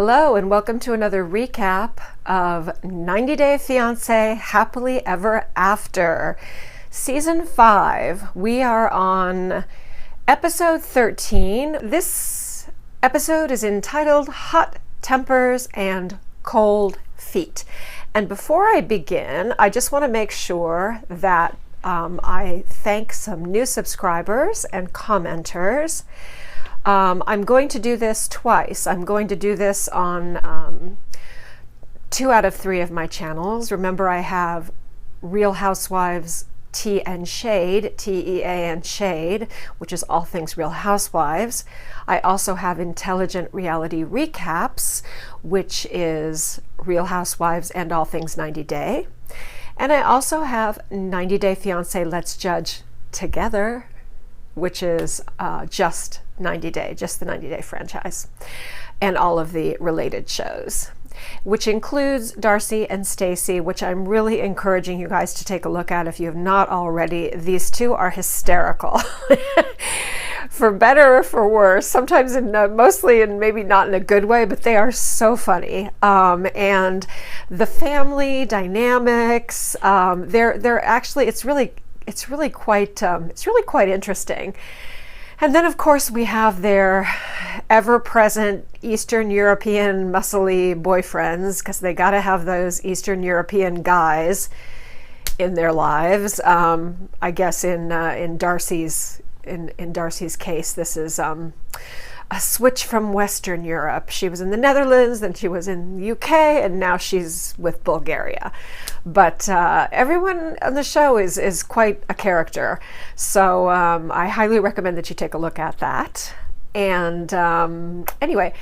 Hello and welcome to another recap of 90 Day Fiance Happily Ever After. Season 5. We are on episode 13. This episode is entitled Hot Tempers and Cold Feet. And before I begin, I just want to make sure that I thank some new subscribers and commenters. I'm going to do this twice. I'm going to do this on 2 out of 3 of my channels. Remember, I have Real Housewives Tea and Shade, TEA and Shade, which is all things Real Housewives. I also have Intelligent Reality Recaps, which is Real Housewives and all things 90 Day. And I also have 90 Day Fiance Let's Judge Together, which is just 90 Day, just the 90 Day franchise, and all of the related shows, which includes Darcy and Stacy, which I'm really encouraging you guys to take a look at if you have not already. These two are hysterical. For better or for worse, sometimes mostly and maybe not in a good way, but they are so funny. And the family dynamics, they're actually, it's really quite interesting. And then, of course, we have their ever-present Eastern European muscly boyfriends, because they got to have those Eastern European guys in their lives. I guess in Darcy's case, this is a switch from Western Europe. She was in the Netherlands, then she was in the UK, and now she's with Bulgaria. But everyone on the show is quite a character. So I highly recommend that you take a look at that. And anyway,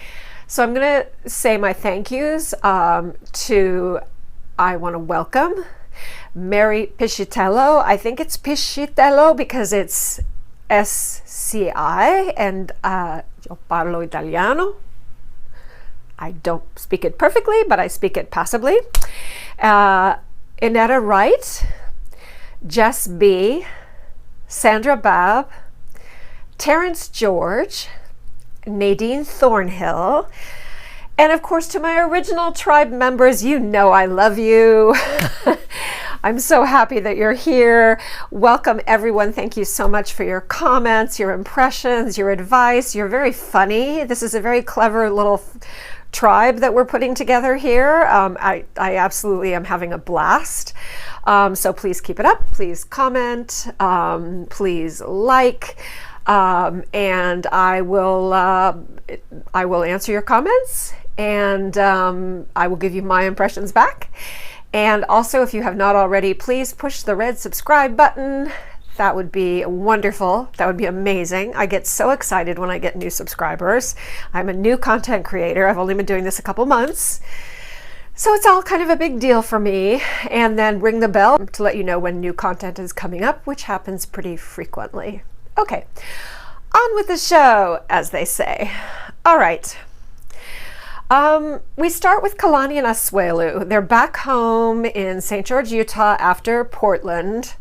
so I'm going to say my thank yous to, I want to welcome Mary Piscitello. I think it's Piscitello because it's SCI, and io parlo italiano. I don't speak it perfectly, but I speak it passably. Inetta Wright, Jess B, Sandra Babb, Terrence George, Nadine Thornhill, and of course to my original tribe members, you know I love you. I'm so happy that you're here. Welcome everyone. Thank you so much for your comments, your impressions, your advice. You're very funny. This is a very clever little tribe that we're putting together here. I absolutely am having a blast. So please keep it up. Please comment. Please like. And I will answer your comments, and I will give you my impressions back. And also, if you have not already, please push the red subscribe button. That would be wonderful. That would be amazing. I get so excited when I get new subscribers. I'm a new content creator. I've only been doing this a couple months. So it's all kind of a big deal for me. And then ring the bell to let you know when new content is coming up, which happens pretty frequently. Okay, on with the show, as they say. All right. We start with Kalani and Asuelu. They're back home in St. George, Utah after Portland.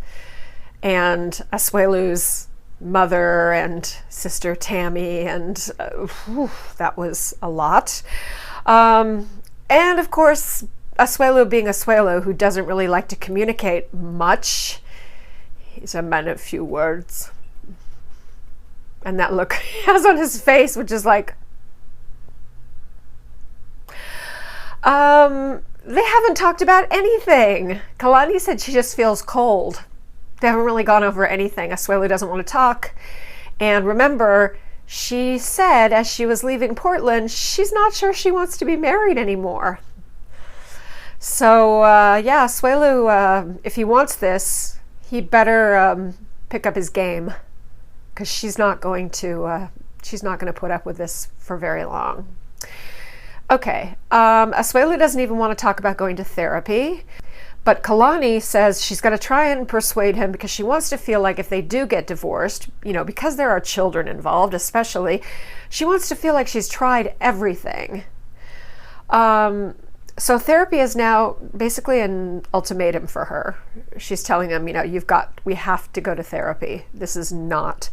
And Asuelu's mother and sister Tammy, and that was a lot. And of course, Asuelu being Asuelu, who doesn't really like to communicate much. He's a man of few words. And that look he has on his face, which is like, they haven't talked about anything. Kalani said she just feels cold. They haven't really gone over anything. Asuelu doesn't want to talk. And remember, she said as she was leaving Portland, she's not sure she wants to be married anymore. So yeah, Asuelu, if he wants this, he better pick up his game, because she's not going to put up with this for very long. Okay, Asuelu doesn't even want to talk about going to therapy. But Kalani says she's going to try and persuade him, because she wants to feel like if they do get divorced, you know, because there are children involved especially, she wants to feel like she's tried everything. So therapy is now basically an ultimatum for her. She's telling him, you know, we have to go to therapy. This is not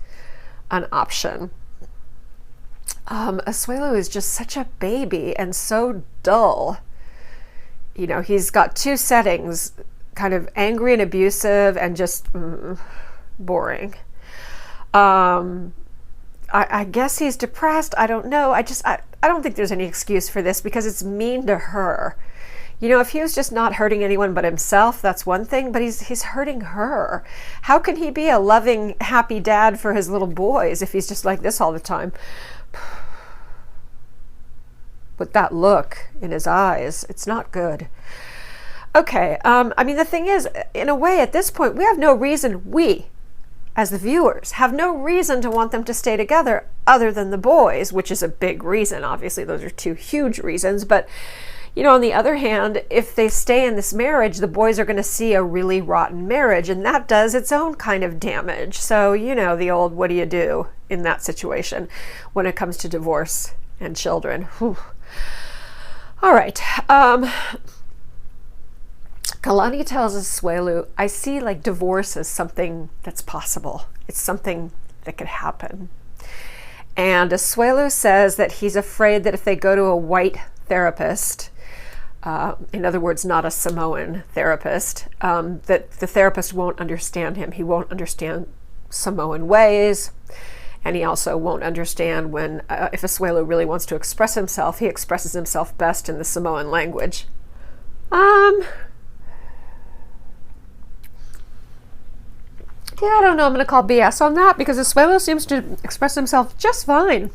an option. Asuelu is just such a baby and so dull. You know, he's got two settings, kind of angry and abusive and just boring. I guess he's depressed. I don't know. I don't think there's any excuse for this because it's mean to her. You know, if he was just not hurting anyone but himself, that's one thing, but he's hurting her. How can he be a loving, happy dad for his little boys if he's just like this all the time? With that look in his eyes, it's not good. Okay, I mean, the thing is, in a way, at this point, we have no reason, we, as the viewers, have no reason to want them to stay together other than the boys, which is a big reason. Obviously, those are two huge reasons, but you know, on the other hand, if they stay in this marriage, the boys are going to see a really rotten marriage, and that does its own kind of damage. So, you know, the old what do you do in that situation when it comes to divorce and children. Whew. All right. Kalani tells Asuelu, I see like divorce as something that's possible. It's something that could happen. And Asuelu says that he's afraid that if they go to a white therapist, in other words, not a Samoan therapist, that the therapist won't understand him. He won't understand Samoan ways, and he also won't understand when, if Asuelu really wants to express himself, he expresses himself best in the Samoan language. Yeah, I don't know. I'm going to call BS on that because Asuelu seems to express himself just fine.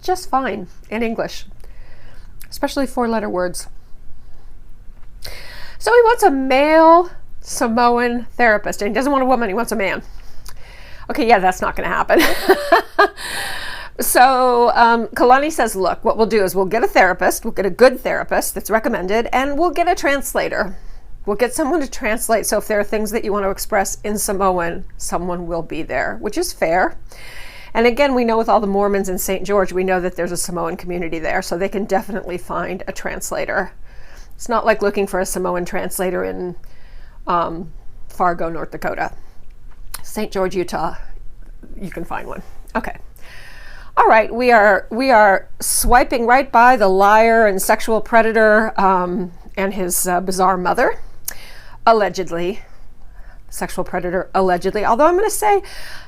Just fine in English. Especially four-letter words. So he wants a male Samoan therapist, and he doesn't want a woman, he wants a man. Okay, yeah, that's not going to happen. So Kalani says, look, what we'll do is we'll get a therapist, we'll get a good therapist that's recommended, and we'll get a translator. We'll get someone to translate, so if there are things that you want to express in Samoan, someone will be there, which is fair. And again, we know with all the Mormons in St. George, we know that there's a Samoan community there, so they can definitely find a translator. It's not like looking for a Samoan translator in Fargo, North Dakota. St. George, Utah, you can find one. Okay. All right, we are swiping right by the liar and sexual predator and his bizarre mother, allegedly. Sexual predator, allegedly. Although I'm going to say,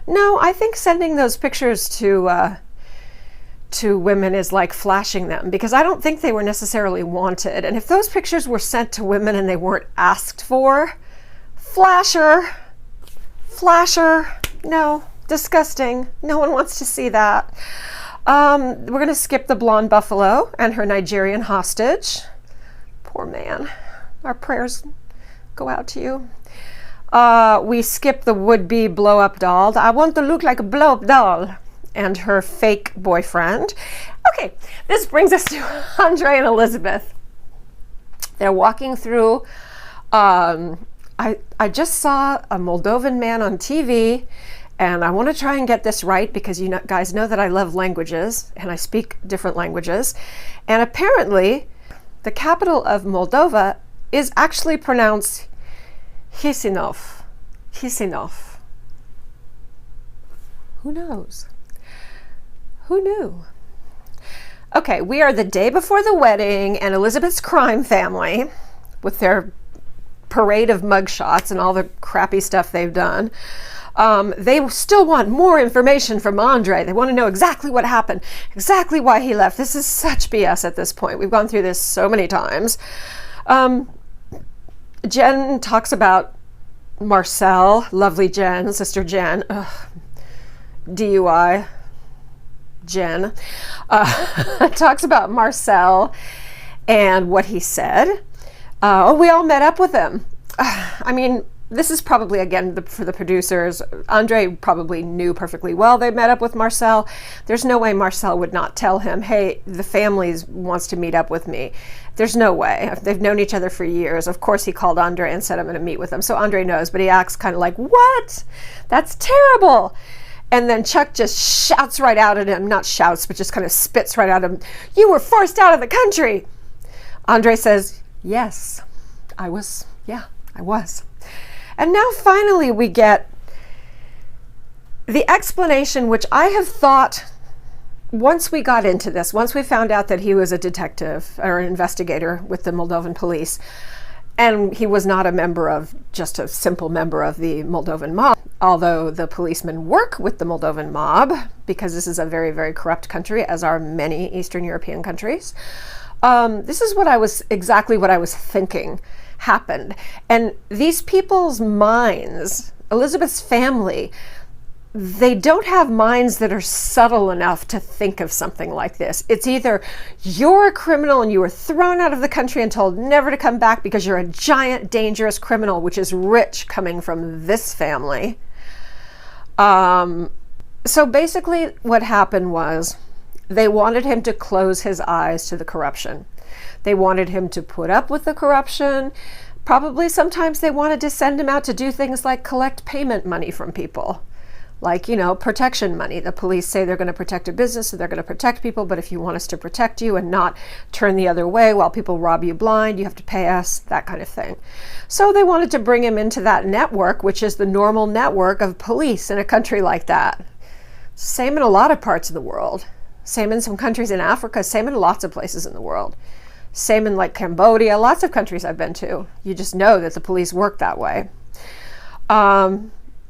no, I think sending those pictures to women is like flashing them, because I don't think they were necessarily wanted. And if those pictures were sent to women and they weren't asked for, flasher, no, disgusting. No one wants to see that. We're going to skip the blonde buffalo and her Nigerian hostage. Poor man. Our prayers go out to you. We skip the would-be blow-up doll. I want to look like a blow-up doll. And her fake boyfriend. Okay, this brings us to Andrei and Elizabeth. They're walking through. I just saw a Moldovan man on TV, and I want to try and get this right because you guys know that I love languages, and I speak different languages. And apparently, the capital of Moldova is actually pronounced Chisinau. Who knows? Who knew? Okay, we are the day before the wedding, and Elizabeth's crime family, with their parade of mugshots and all the crappy stuff they've done, they still want more information from Andrei. They want to know exactly what happened, exactly why he left. This is such BS at this point. We've gone through this so many times. Jen talks about Marcel, lovely Jen, sister Jen, DUI, Jen, talks about Marcel and what he said. We all met up with him. I mean, this is probably, again, for the producers. Andrei probably knew perfectly well they met up with Marcel. There's no way Marcel would not tell him, hey, the family wants to meet up with me. There's no way. They've known each other for years. Of course, he called Andrei and said, I'm going to meet with him. So Andrei knows, but he acts kind of like, what? That's terrible. And then Chuck just shouts right out at him, not shouts, but just kind of spits right at him. You were forced out of the country. Andrei says, yes, I was. Yeah, I was. And now finally we get the explanation, which I have thought once we got into this, once we found out that he was a detective or an investigator with the Moldovan police, and he was not a member of, just a simple member of the Moldovan mob, although the policemen work with the Moldovan mob, because this is a very, very corrupt country, as are many Eastern European countries. This is exactly what I was thinking happened. And these people's minds, Elizabeth's family, they don't have minds that are subtle enough to think of something like this. It's either you're a criminal and you were thrown out of the country and told never to come back because you're a giant, dangerous criminal, which is rich coming from this family. So basically what happened was they wanted him to close his eyes to the corruption. They wanted him to put up with the corruption. Probably sometimes they wanted to send him out to do things like collect payment money from people. Like, you know, protection money. The police say they're going to protect a business, so they're going to protect people, but if you want us to protect you and not turn the other way while people rob you blind, you have to pay us, that kind of thing. So they wanted to bring him into that network, which is the normal network of police in a country like that. Same in a lot of parts of the world. Same in some countries in Africa, same in lots of places in the world. Same in like Cambodia, lots of countries I've been to. You just know that the police work that way.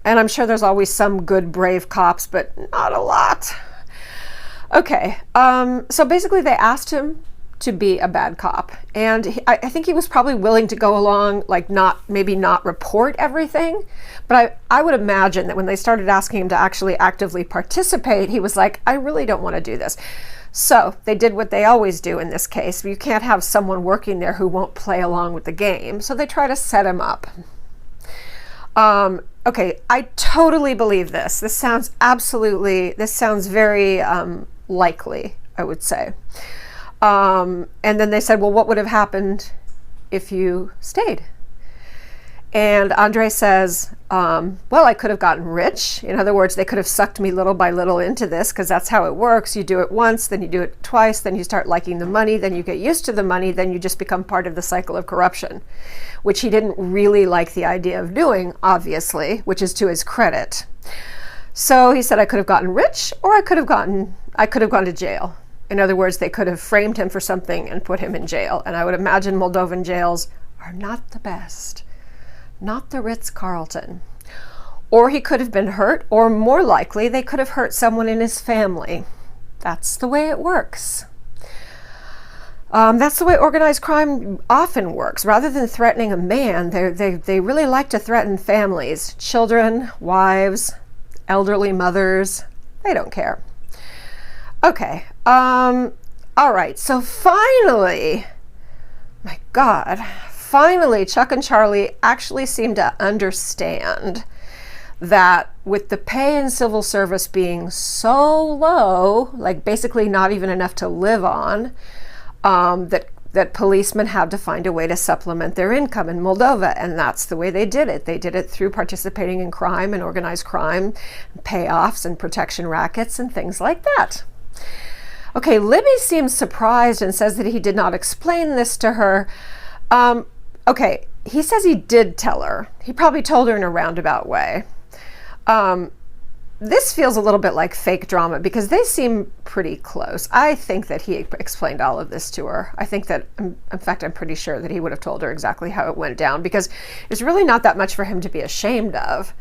And I'm sure there's always some good, brave cops, but not a lot. Okay, so basically they asked him to be a bad cop. And I think he was probably willing to go along, like maybe not report everything. But I would imagine that when they started asking him to actually actively participate, he was like, I really don't want to do this. So they did what they always do in this case. You can't have someone working there who won't play along with the game. So they try to set him up. Okay, I totally believe this. This sounds very likely, I would say. And then they said, well, what would have happened if you stayed? And Andrei says, well, I could have gotten rich. In other words, they could have sucked me little by little into this, because that's how it works. You do it once, then you do it twice, then you start liking the money, then you get used to the money, then you just become part of the cycle of corruption, which he didn't really like the idea of doing, obviously, which is to his credit. So he said, I could have gotten rich, or I could have gone to jail. In other words, they could have framed him for something and put him in jail. And I would imagine Moldovan jails are not the best. Not the Ritz-Carlton. Or he could have been hurt, or more likely, they could have hurt someone in his family. That's the way it works. That's the way organized crime often works. Rather than threatening a man, they really like to threaten families, children, wives, elderly mothers. They don't care. Okay. All right. So finally, my God, finally, Chuck and Charlie actually seem to understand that with the pay in civil service being so low, like basically not even enough to live on, that policemen have to find a way to supplement their income in Moldova. And that's the way they did it. They did it through participating in crime and organized crime, payoffs and protection rackets and things like that. Okay, Libby seems surprised and says that he did not explain this to her. Okay, he says he did tell her. He probably told her in a roundabout way. This feels a little bit like fake drama because they seem pretty close. I think that he explained all of this to her. I think that, in fact, I'm pretty sure that he would have told her exactly how it went down, because it's really not that much for him to be ashamed of.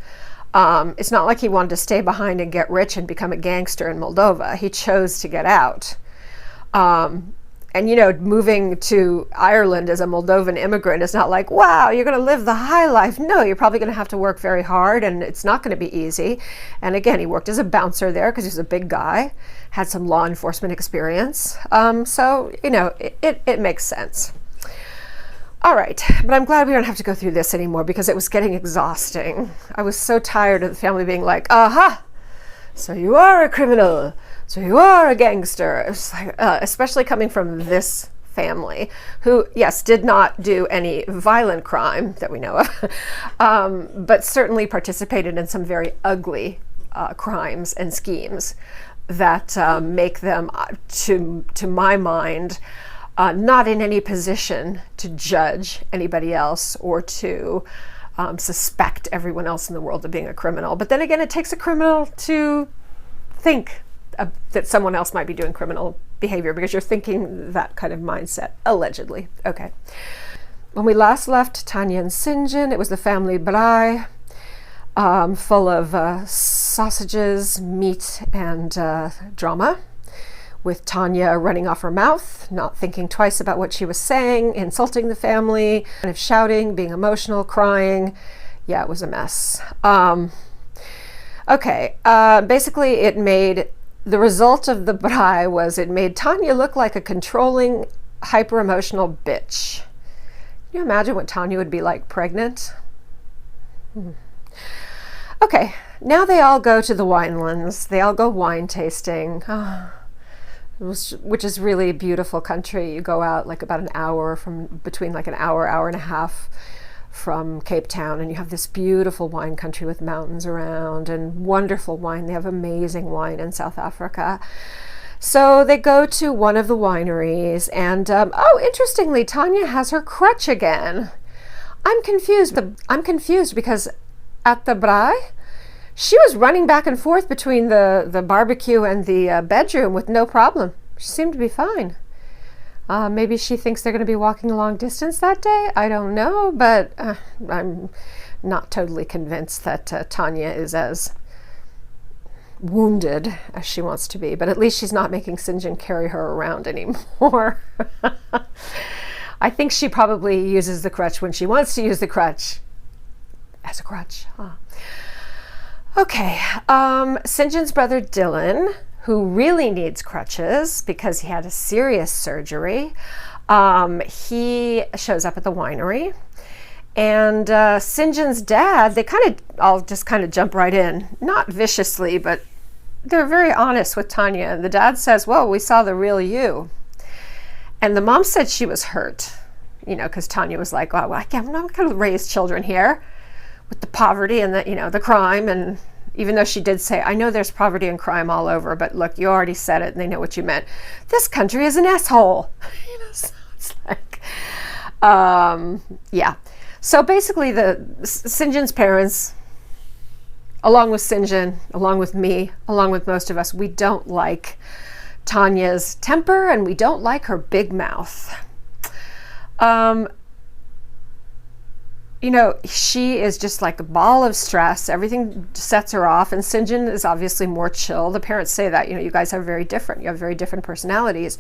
It's not like he wanted to stay behind and get rich and become a gangster in Moldova. He chose to get out. And, you know, moving to Ireland as a Moldovan immigrant is not like, wow, you're going to live the high life. No, you're probably going to have to work very hard, and it's not going to be easy. And again, he worked as a bouncer there because he was a big guy, had some law enforcement experience. So, you know, it makes sense. All right, but I'm glad we don't have to go through this anymore because it was getting exhausting. I was so tired of the family being like, aha, so you are a criminal. So you are a gangster. It's like, especially coming from this family, who, yes, did not do any violent crime that we know of, but certainly participated in some very ugly crimes and schemes that make them, to my mind, not in any position to judge anybody else or to suspect everyone else in the world of being a criminal. But then again, it takes a criminal to think that someone else might be doing criminal behavior, because you're thinking that kind of mindset, allegedly. Okay. When we last left Tanya and Syngin, it was the family brrhs, full of sausages, meat, and drama, with Tanya running off her mouth, not thinking twice about what she was saying, insulting the family, kind of shouting, being emotional, crying. Yeah, it was a mess. Okay, basically the result of the brrhs was it made Tanya look like a controlling, hyper-emotional bitch. Can you imagine what Tanya would be like pregnant? Okay, now they all go to the winelands. They all go wine tasting, which is really a beautiful country. You go out like about an hour between like an hour and a half from Cape Town, and you have this beautiful wine country with mountains around and wonderful wine. They have amazing wine in South Africa. So they go to one of the wineries, and interestingly, Tanya has her crutch again. I'm confused because at the brrhs, she was running back and forth between the barbecue and the bedroom with no problem. She seemed to be fine. Maybe she thinks they're going to be walking a long distance that day. I don't know, but I'm not totally convinced that Tanya is as wounded as she wants to be. But at least she's not making Syngin carry her around anymore. I think she probably uses the crutch when she wants to use the crutch as a crutch. Okay, Syngin's brother Dylan, who really needs crutches because he had a serious surgery, he shows up at the winery, and Syngin's dad, they all just kind of jump right in, not viciously, but they're very honest with Tanya. And the dad says, well, we saw the real you. And the mom said she was hurt, because Tanya was like, oh, well, I'm not going to raise children here with the poverty and the crime. And even though she did say, I know there's poverty and crime all over, but look, you already said it and they know what you meant. This country is an asshole. So it's like, yeah. So basically Syngin's parents, along with Syngin, along with me, along with most of us, we don't like Tanya's temper and we don't like her big mouth. She is just like a ball of stress. Everything sets her off. And Syngin is obviously more chill. The parents say that, you guys are very different. You have very different personalities.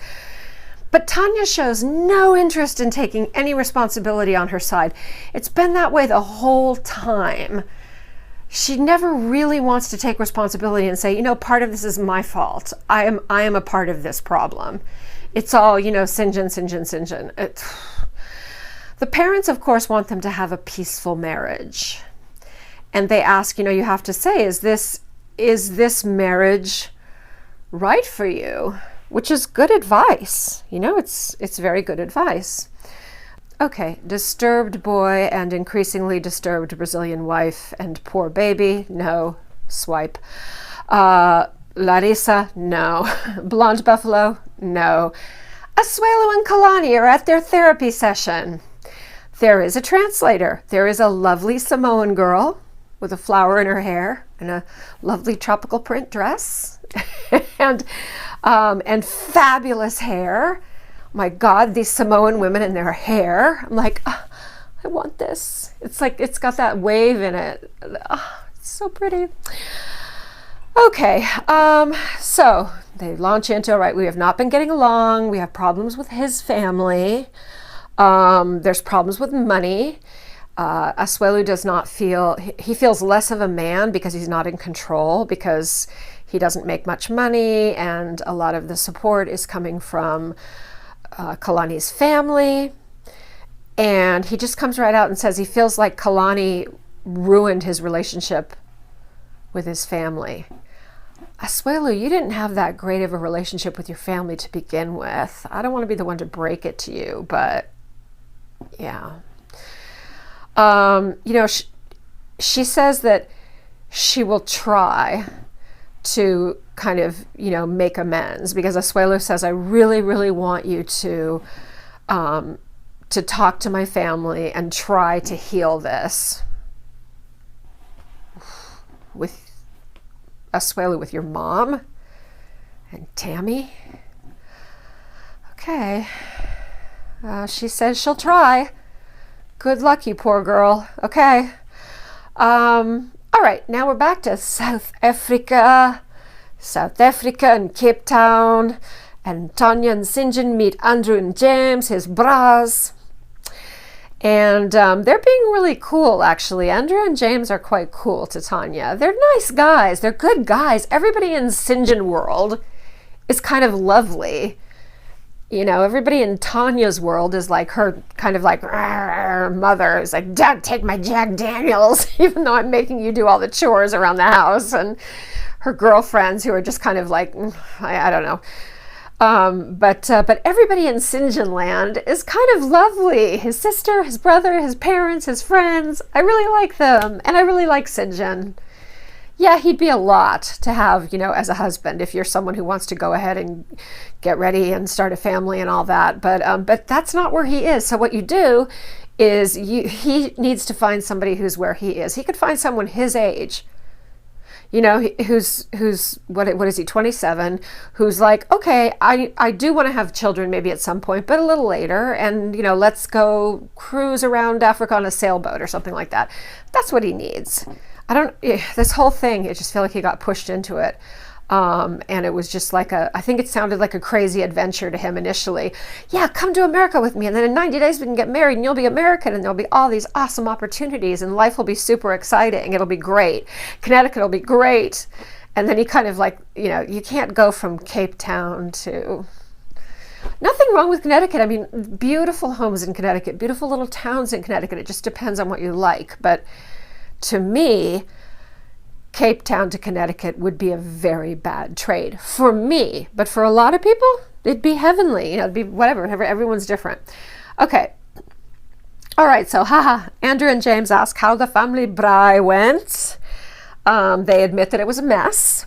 But Tanya shows no interest in taking any responsibility on her side. It's been that way the whole time. She never really wants to take responsibility and say, part of this is my fault. I am a part of this problem. It's all, Syngin. The parents, of course, want them to have a peaceful marriage. And they ask, you have to say, is this marriage right for you? Which is good advice. It's very good advice. Okay, disturbed boy and increasingly disturbed Brazilian wife and poor baby. No, swipe. Larissa, no. Blonde buffalo, no. Asuelu and Kalani are at their therapy session. There is a translator. There is a lovely Samoan girl with a flower in her hair and a lovely tropical print dress and fabulous hair. My God, these Samoan women and their hair. I'm like, oh, I want this. It's like, it's got that wave in it. Oh, it's so pretty. Okay, so they launch into, all right, we have not been getting along. We have problems with his family. There's problems with money. Asuelu does not feel, he feels less of a man because he's not in control, because he doesn't make much money, and a lot of the support is coming from Kalani's family. And he just comes right out and says he feels like Kalani ruined his relationship with his family. Asuelu, you didn't have that great of a relationship with your family to begin with. I don't want to be the one to break it to you, but yeah. She says that she will try to kind of, make amends, because Asuelu says, I really, really want you to talk to my family and try to heal this. With Asuelu, with your mom? And Tammy? Okay. She says she'll try. Good luck, you poor girl. Okay. All right, now we're back to South Africa. South Africa and Cape Town. And Tanya and Syngin meet Andrei and James, his brrahs. And they're being really cool, actually. Andrei and James are quite cool to Tanya. They're nice guys. They're good guys. Everybody in Syngin world is kind of lovely. You know, everybody in Tanya's world is like her kind of like mother is like, don't take my Jack Daniels, even though I'm making you do all the chores around the house. And her girlfriends who are just kind of like, I don't know. But everybody in Syngin land is kind of lovely. His sister, his brother, his parents, his friends. I really like them. And I really like Syngin. Yeah, he'd be a lot to have, you know, as a husband, if you're someone who wants to go ahead and get ready and start a family and all that. But that's not where he is. So what you do is he needs to find somebody who's where he is. He could find someone his age, you know, who's what is he, 27, who's like, okay, I do want to have children maybe at some point, but a little later, and, you know, let's go cruise around Africa on a sailboat or something like that. That's what he needs. This whole thing, I just feel like he got pushed into it. And it was just like I think it sounded like a crazy adventure to him initially. Yeah, come to America with me. And then in 90 days we can get married and you'll be American and there'll be all these awesome opportunities and life will be super exciting. It'll be great. Connecticut will be great. And then he kind of like, you know, you can't go from Cape Town to... Nothing wrong with Connecticut. I mean, beautiful homes in Connecticut, beautiful little towns in Connecticut. It just depends on what you like. But to me, Cape Town to Connecticut would be a very bad trade for me, but for a lot of people, it'd be heavenly. You know, it'd be whatever. Everyone's different. Okay. All right. So, Andrei and James ask how the family braai went. They admit that it was a mess.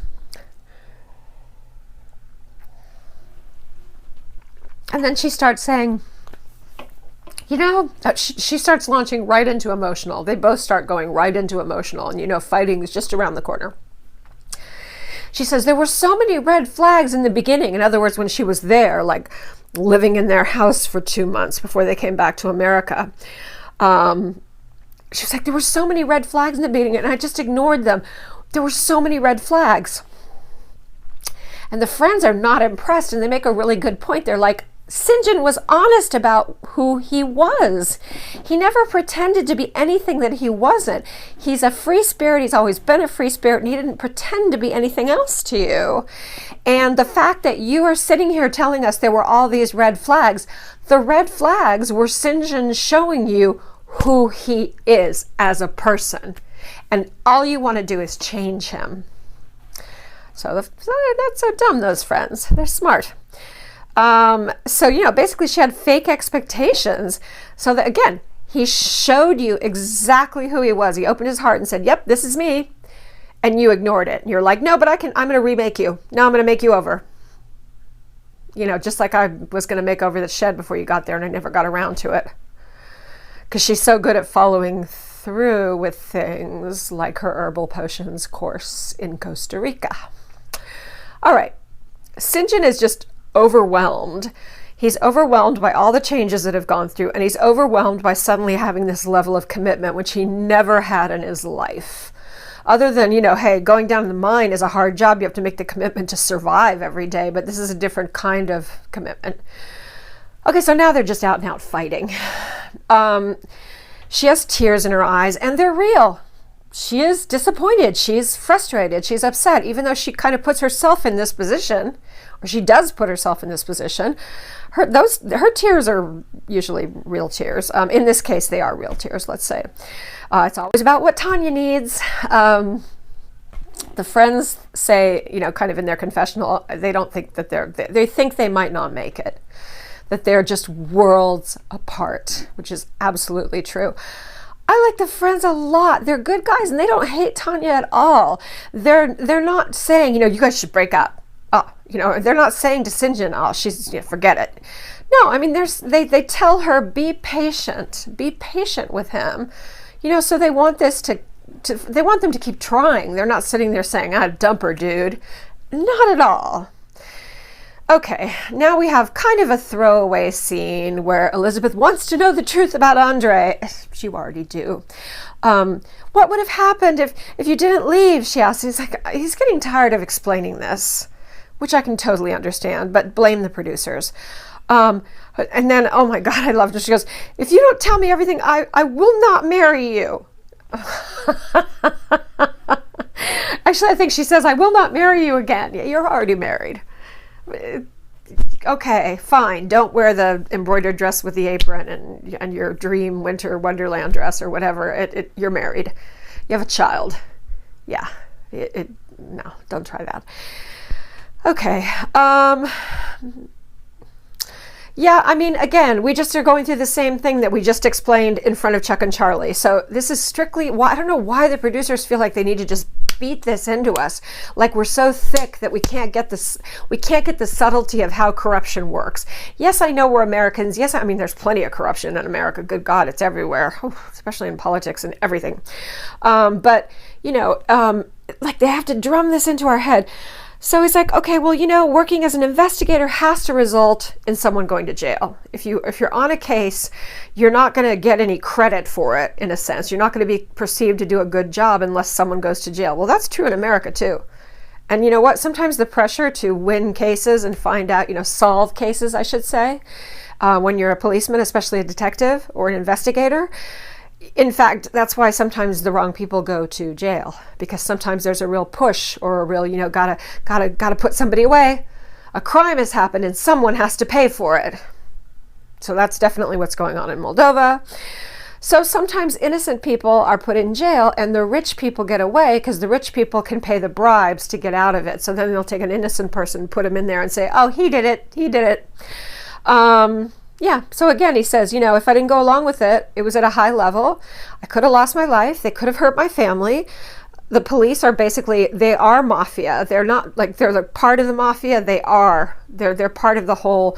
And then she starts saying, you know, she starts launching right into emotional. They both start going right into emotional. And, you know, fighting is just around the corner. She says there were so many red flags in the beginning. In other words, when she was there, like living in their house for 2 months before they came back to America. She was like, there were so many red flags in the beginning and I just ignored them. There were so many red flags. And the friends are not impressed and they make a really good point. They're like, Syngin was honest about who he was. He never pretended to be anything that he wasn't. He's a free spirit. He's always been a free spirit, and he didn't pretend to be anything else to you. And the fact that you are sitting here telling us there were all these red flags, the red flags were Syngin showing you who he is as a person. And all you want to do is change him. So they're not so dumb, those friends. They're smart. So, you know, basically she had fake expectations so that, again, he showed you exactly who he was. He opened his heart and said, yep, this is me. And you ignored it. And you're like, no, but I'm going to remake you. No, I'm going to make you over. You know, just like I was going to make over the shed before you got there and I never got around to it. Because she's so good at following through with things like her herbal potions course in Costa Rica. All right. Syngin is just overwhelmed. He's overwhelmed by all the changes that have gone through, and he's overwhelmed by suddenly having this level of commitment, which he never had in his life. Other than, you know, hey, going down the mine is a hard job. You have to make the commitment to survive every day, but this is a different kind of commitment. Okay, so now they're just out and out fighting. She has tears in her eyes, and they're real. She is disappointed. She's frustrated. She's upset, even though she kind of puts herself in this position, or she does put herself in this position. Her tears are usually real tears. In this case, they are real tears, let's say. It's always about what Tanya needs. The friends say, you know, kind of in their confessional, they don't think that they think they might not make it, that they're just worlds apart, which is absolutely true. I like the friends a lot. They're good guys and they don't hate Tanya at all. They're not saying, you know, you guys should break up. Oh, you know, they're not saying to Syngin, oh, she's, you know, forget it. No, I mean, they tell her, be patient with him. You know, so they want this they want them to keep trying. They're not sitting there saying, dump her, dude. Not at all. Okay, now we have kind of a throwaway scene where Elizabeth wants to know the truth about Andrei. You already do. What would have happened if you didn't leave? She asks. He's like, he's getting tired of explaining this, which I can totally understand, but blame the producers. And then, oh my God, I loved it. She goes, if you don't tell me everything, I will not marry you. Actually, I think she says, I will not marry you again. Yeah, you're already married. Okay, fine. Don't wear the embroidered dress with the apron and your dream winter wonderland dress or whatever. You're married. You have a child. Yeah. No, don't try that. Okay. Yeah, I mean, again, we just are going through the same thing that we just explained in front of Chuck and Charlie. So this is strictly why I don't know why the producers feel like they need to just beat this into us, like we're so thick that we can't get this, we can't get the subtlety of how corruption works. Yes, I know we're Americans. Yes, I mean there's plenty of corruption in America. Good God, it's everywhere, especially in politics and everything. But you know, like they have to drum this into our head. So he's like, okay, well, you know, working as an investigator has to result in someone going to jail. If you're on a case, you're not going to get any credit for it, in a sense. You're not going to be perceived to do a good job unless someone goes to jail. Well, that's true in America, too. And you know what? Sometimes the pressure to win cases and find out, you know, solve cases, I should say, when you're a policeman, especially a detective or an investigator, in fact, that's why sometimes the wrong people go to jail, because sometimes there's a real push or a real, you know, gotta put somebody away. A crime has happened and someone has to pay for it. So that's definitely what's going on in Moldova. So sometimes innocent people are put in jail and the rich people get away because the rich people can pay the bribes to get out of it. So then they'll take an innocent person, put him in there and say, oh, he did it. Yeah, so again, he says, you know, if I didn't go along with it, it was at a high level. I could have lost my life. They could have hurt my family. The police are basically, they are mafia. They're not like, they're part of the mafia. They're part of the whole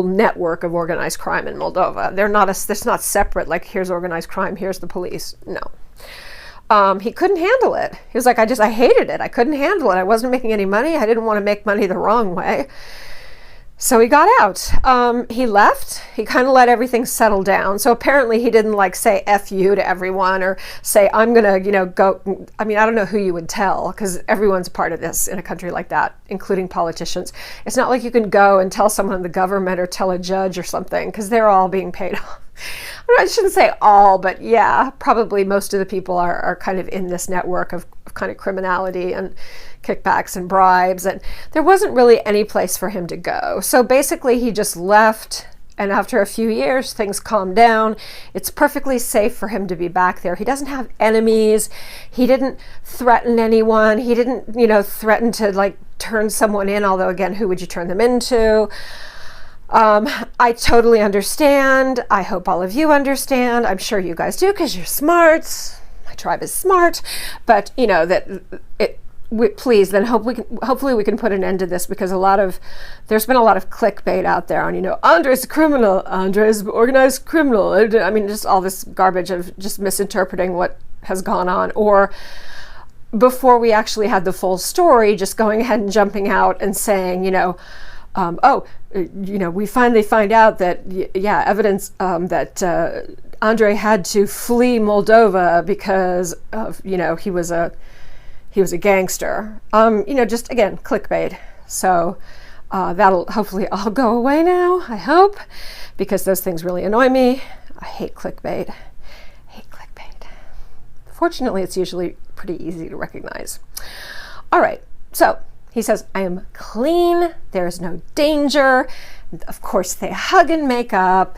network of organized crime in Moldova. It's not separate, like here's organized crime, here's the police. No. He couldn't handle it. He was like, I hated it. I couldn't handle it. I wasn't making any money. I didn't want to make money the wrong way. So he got out. He left. He kind of let everything settle down. So apparently he didn't like say F you to everyone or say, I'm going to, you know, go. I mean, I don't know who you would tell because everyone's part of this in a country like that, including politicians. It's not like you can go and tell someone in the government or tell a judge or something because they're all being paid off. I shouldn't say all, but yeah, probably most of the people are kind of in this network of kind of criminality and kickbacks and bribes, and there wasn't really any place for him to go. So basically he just left, and after a few years things calmed down. It's perfectly safe for him to be back there. He doesn't have enemies. He didn't threaten anyone. He didn't, you know, threaten to like turn someone in, although again, who would you turn them into? I totally understand. I hope all of you understand. I'm sure you guys do because you're smart. My tribe is smart, but you know that please, then hopefully we can put an end to this, because there's been a lot of clickbait out there on, you know, Andrei's a criminal, Andrei's organized criminal. I mean, just all this garbage of just misinterpreting what has gone on, or before we actually had the full story, just going ahead and jumping out and saying, you know, you know, we finally find out that, yeah, evidence that Andrei had to flee Moldova because of, you know, he was a gangster. You know, just again, clickbait. So that'll hopefully all go away now, I hope, because those things really annoy me. I hate clickbait. Fortunately, it's usually pretty easy to recognize. All right, so he says, I am clean, there is no danger. Of course, they hug and make up.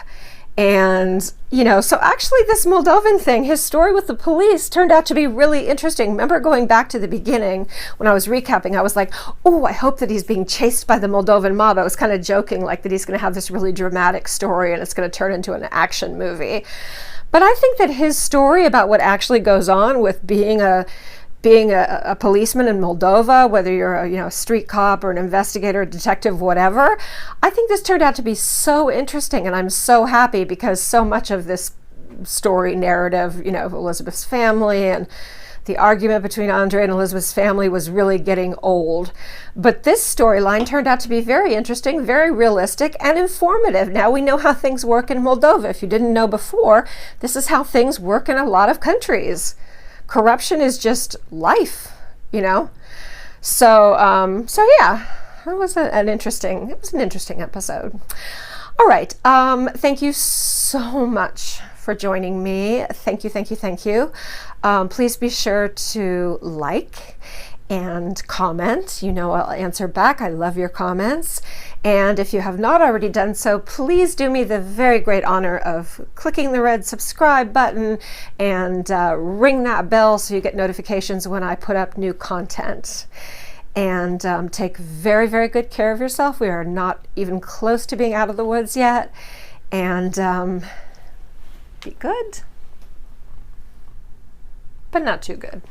And, you know, so actually this Moldovan thing, his story with the police turned out to be really interesting. Remember going back to the beginning when I was recapping, I was like, oh, I hope that he's being chased by the Moldovan mob. I was kind of joking, like that he's going to have this really dramatic story and it's going to turn into an action movie. But I think that his story about what actually goes on with being a policeman in Moldova, whether you're a street cop or an investigator, a detective, whatever, I think this turned out to be so interesting, and I'm so happy because so much of this story narrative, you know, of Elizabeth's family and the argument between Andrei and Elizabeth's family was really getting old. But this storyline turned out to be very interesting, very realistic, and informative. Now we know how things work in Moldova. If you didn't know before, this is how things work in a lot of countries. Corruption is just life, you know? So yeah, it was an interesting episode. All right, thank you so much for joining me. Thank you. Please be sure to like and comment. You know I'll answer back. I love your comments. And if you have not already done so, please do me the very great honor of clicking the red subscribe button and ring that bell so you get notifications when I put up new content. And take very, very good care of yourself. We are not even close to being out of the woods yet. And be good, but not too good.